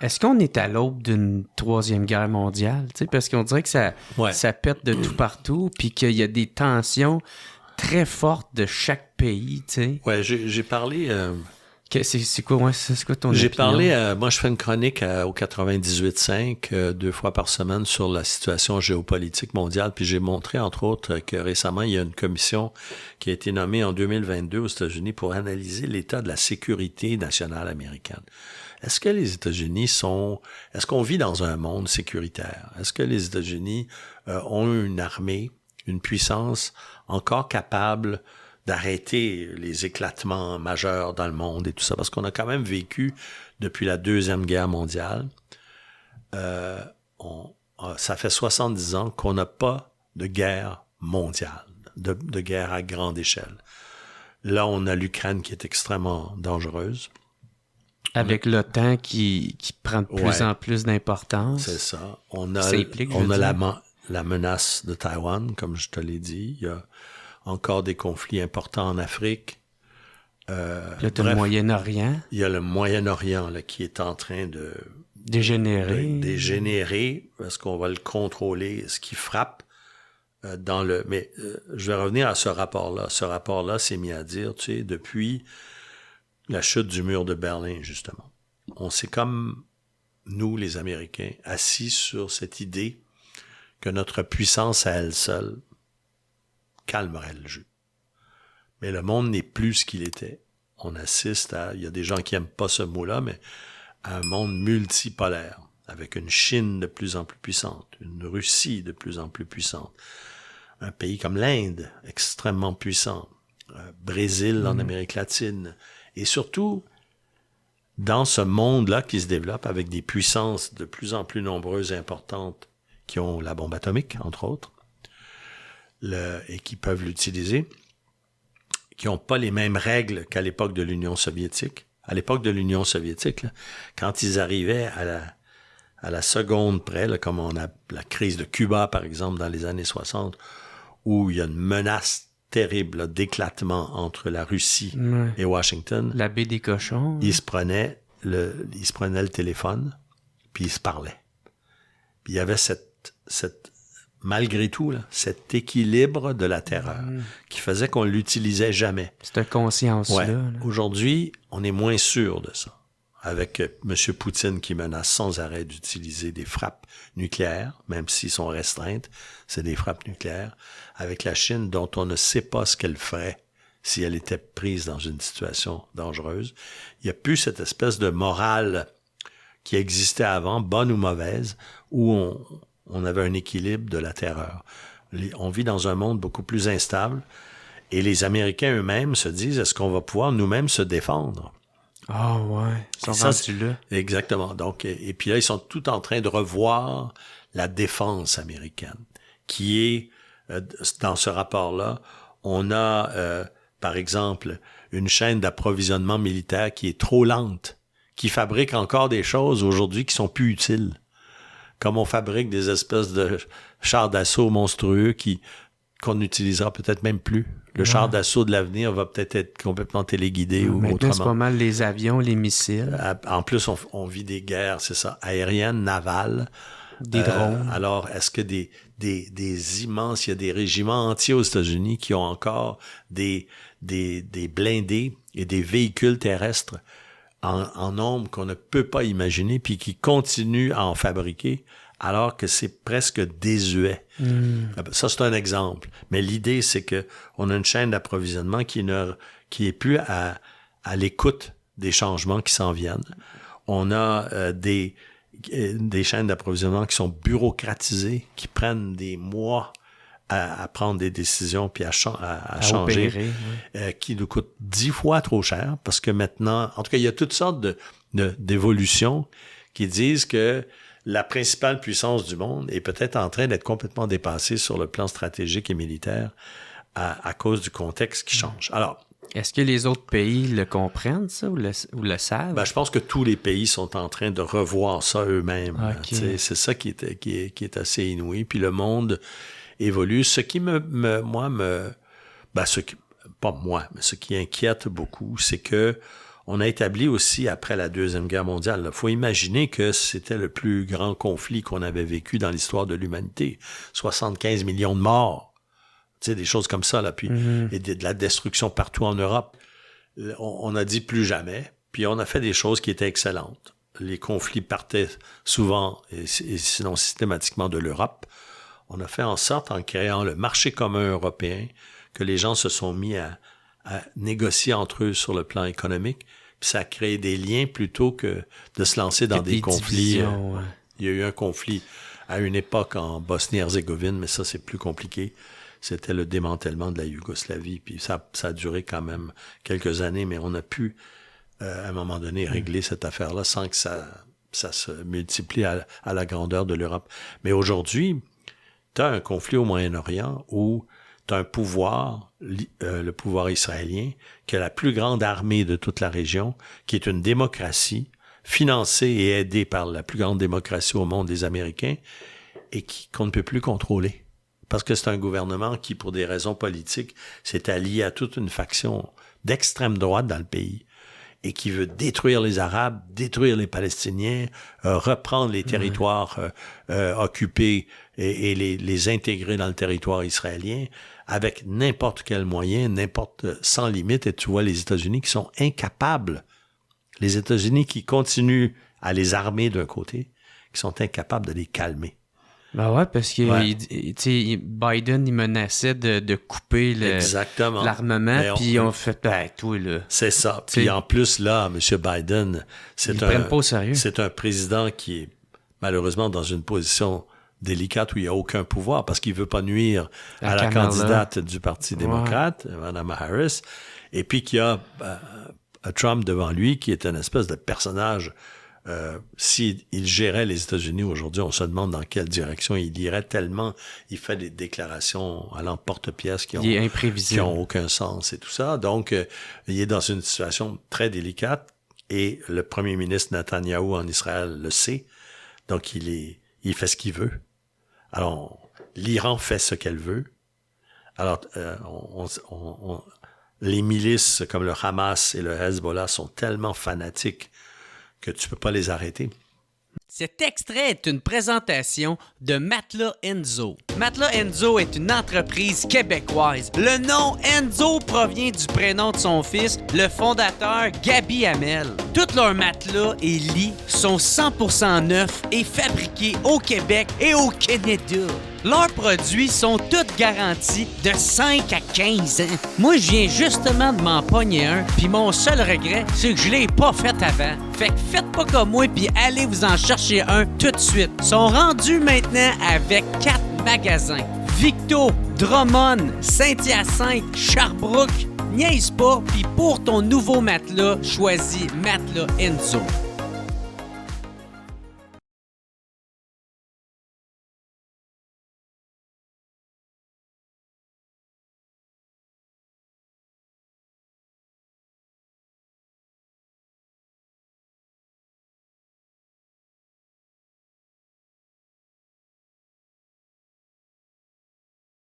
Est-ce qu'on est à l'aube d'une troisième guerre mondiale? Tu sais, parce qu'on dirait que ça pète de tout partout, puis qu'il y a des tensions très fortes de chaque pays, tu sais. Ouais, j'ai parlé... C'est quoi ton J'ai opinion? parlé, moi je fais une chronique au 98.5 2 fois par semaine sur la situation géopolitique mondiale, puis j'ai montré entre autres que récemment il y a une commission qui a été nommée en 2022 aux États-Unis pour analyser l'état de la sécurité nationale américaine. Est-ce que les États-Unis est-ce qu'on vit dans un monde sécuritaire? Est-ce que les États-Unis ont une armée, une puissance encore capable d'arrêter les éclatements majeurs dans le monde et tout ça, parce qu'on a quand même vécu depuis la Deuxième Guerre mondiale. Ça fait 70 ans qu'on n'a pas de guerre mondiale, de guerre à grande échelle. Là, on a l'Ukraine qui est extrêmement dangereuse. Avec l'OTAN qui prend de plus en plus d'importance. C'est ça. On a la menace de Taïwan, comme je te l'ai dit. Il y a encore des conflits importants en Afrique. Là, tu as le Moyen-Orient. Il y a le Moyen-Orient là, qui est en train de dégénérer, parce qu'on va le contrôler, ce qui frappe dans le... Mais je vais revenir à ce rapport-là. Ce rapport-là s'est mis à dire, tu sais, depuis la chute du mur de Berlin, justement. On s'est comme, nous, les Américains, assis sur cette idée que notre puissance à elle seule calmerait le jeu. Mais le monde n'est plus ce qu'il était. On assiste à, il y a des gens qui n'aiment pas ce mot-là, mais à un monde multipolaire, avec une Chine de plus en plus puissante, une Russie de plus en plus puissante, un pays comme l'Inde, extrêmement puissant, Brésil en Amérique latine, et surtout, dans ce monde-là qui se développe avec des puissances de plus en plus nombreuses et importantes qui ont la bombe atomique, entre autres, et qui peuvent l'utiliser, qui n'ont pas les mêmes règles qu'à l'époque de l'Union soviétique. À l'époque de l'Union soviétique, là, quand ils arrivaient à la seconde près, là, comme on a la crise de Cuba, par exemple, dans les années 60, où il y a une menace terrible là, d'éclatement entre la Russie et Washington. La baie des cochons. Ils se prenaient le téléphone, puis ils se parlaient. Puis il y avait malgré tout, là, cet équilibre de la terreur qui faisait qu'on l'utilisait jamais. Cette conscience-là. Ouais. Là. Aujourd'hui, on est moins sûr de ça. Avec M. Poutine qui menace sans arrêt d'utiliser des frappes nucléaires, même s'ils sont restreintes, c'est des frappes nucléaires. Avec la Chine, dont on ne sait pas ce qu'elle ferait si elle était prise dans une situation dangereuse. Il n'y a plus cette espèce de morale qui existait avant, bonne ou mauvaise, où on avait un équilibre de la terreur. On vit dans un monde beaucoup plus instable et les Américains eux-mêmes se disent, est-ce qu'on va pouvoir nous-mêmes se défendre? Ah ouais, ils sont rendus là. Exactement. Donc, et puis là, ils sont tout en train de revoir la défense américaine, qui est, dans ce rapport-là, on a, par exemple, une chaîne d'approvisionnement militaire qui est trop lente, qui fabrique encore des choses aujourd'hui qui sont plus utiles. Comme on fabrique des espèces de chars d'assaut monstrueux qu'on n'utilisera peut-être même plus. Le char d'assaut de l'avenir va peut-être être complètement téléguidé ou maintenant, autrement. c'est pas mal les avions, les missiles. En plus, on vit des guerres, c'est ça, aériennes, navales. Des drones. Alors, est-ce que des immenses, il y a des régiments entiers aux États-Unis qui ont encore des blindés et des véhicules terrestres en nombre qu'on ne peut pas imaginer, puis qui continuent à en fabriquer, alors que c'est presque désuet. Ça, c'est un exemple. Mais l'idée, c'est que on a une chaîne d'approvisionnement qui est plus à l'écoute des changements qui s'en viennent. On a des chaînes d'approvisionnement qui sont bureaucratisées, qui prennent des mois à prendre des décisions puis à changer, opérer, qui nous coûtent 10 fois trop cher, parce que maintenant, en tout cas, il y a toutes sortes d'évolutions qui disent que la principale puissance du monde est peut-être en train d'être complètement dépassée sur le plan stratégique et militaire à cause du contexte qui change. Alors, est-ce que les autres pays le comprennent, ça, ou le savent? Ben, je pense que tous les pays sont en train de revoir ça eux-mêmes. Okay. C'est ça qui est assez inouï. Puis le monde évolue. Ce qui ce qui inquiète beaucoup, c'est que on a établi aussi, après la Deuxième Guerre mondiale, il faut imaginer que c'était le plus grand conflit qu'on avait vécu dans l'histoire de l'humanité. 75 millions de morts. Tu sais, des choses comme ça, là, puis et de la destruction partout en Europe. On a dit plus jamais, puis on a fait des choses qui étaient excellentes. Les conflits partaient souvent, et sinon systématiquement, de l'Europe. On a fait en sorte, en créant le marché commun européen, que les gens se sont mis à négocier entre eux sur le plan économique, puis ça a créé des liens plutôt que de se lancer dans des conflits. Ouais. Il y a eu un conflit à une époque en Bosnie-Herzégovine, mais ça, c'est plus compliqué. C'était le démantèlement de la Yougoslavie, puis ça a duré quand même quelques années, mais on a pu, à un moment donné, régler cette affaire-là sans que ça se multiplie à la grandeur de l'Europe. Mais aujourd'hui, tu as un conflit au Moyen-Orient où tu as un pouvoir, le pouvoir israélien, qui a la plus grande armée de toute la région, qui est une démocratie, financée et aidée par la plus grande démocratie au monde, les Américains, et qu'on ne peut plus contrôler. Parce que c'est un gouvernement qui, pour des raisons politiques, s'est allié à toute une faction d'extrême droite dans le pays et qui veut détruire les Arabes, détruire les Palestiniens, reprendre les territoires occupés et les intégrer dans le territoire israélien avec n'importe quel moyen, sans limite. Et tu vois les États-Unis qui sont incapables, les États-Unis qui continuent à les armer d'un côté, qui sont incapables de les calmer. Ben ouais, parce que Biden, il menaçait de couper l'armement, puis ils ont fait tout là. C'est ça. Puis en plus, là, M. Biden, ils prennent pas au sérieux. C'est un président qui est malheureusement dans une position délicate où il n'y a aucun pouvoir parce qu'il veut pas nuire à la candidate du Parti démocrate, Mme Harris, et puis qu'il y a Trump devant lui qui est une espèce de personnage. S'il gérait les États-Unis aujourd'hui, on se demande dans quelle direction il irait tellement il fait des déclarations à l'emporte-pièce qui ont aucun sens et tout ça. Donc, il est dans une situation très délicate et le premier ministre Netanyahou en Israël le sait. Donc, il fait ce qu'il veut. Alors, l'Iran fait ce qu'elle veut. Alors, les milices comme le Hamas et le Hezbollah sont tellement fanatiques que tu peux pas les arrêter. Cet extrait est une présentation de Matelas Enzo. Matelas Enzo est une entreprise québécoise. Le nom Enzo provient du prénom de son fils, le fondateur Gabi Hamel. Tous leurs matelas et lits sont 100% neufs et fabriqués au Québec et au Canada. Leurs produits sont tous garantis de 5 à 15 ans. Moi, je viens justement de m'en pogner un, puis mon seul regret, c'est que je l'ai pas fait avant. Fait que faites pas comme moi, puis allez vous en chercher un tout de suite. Ils sont rendus maintenant avec 4 magasins. Victo, Drummond, Saint-Hyacinthe, Sherbrooke. Niaise pas, puis pour ton nouveau matelas, choisis Matelas Enzo.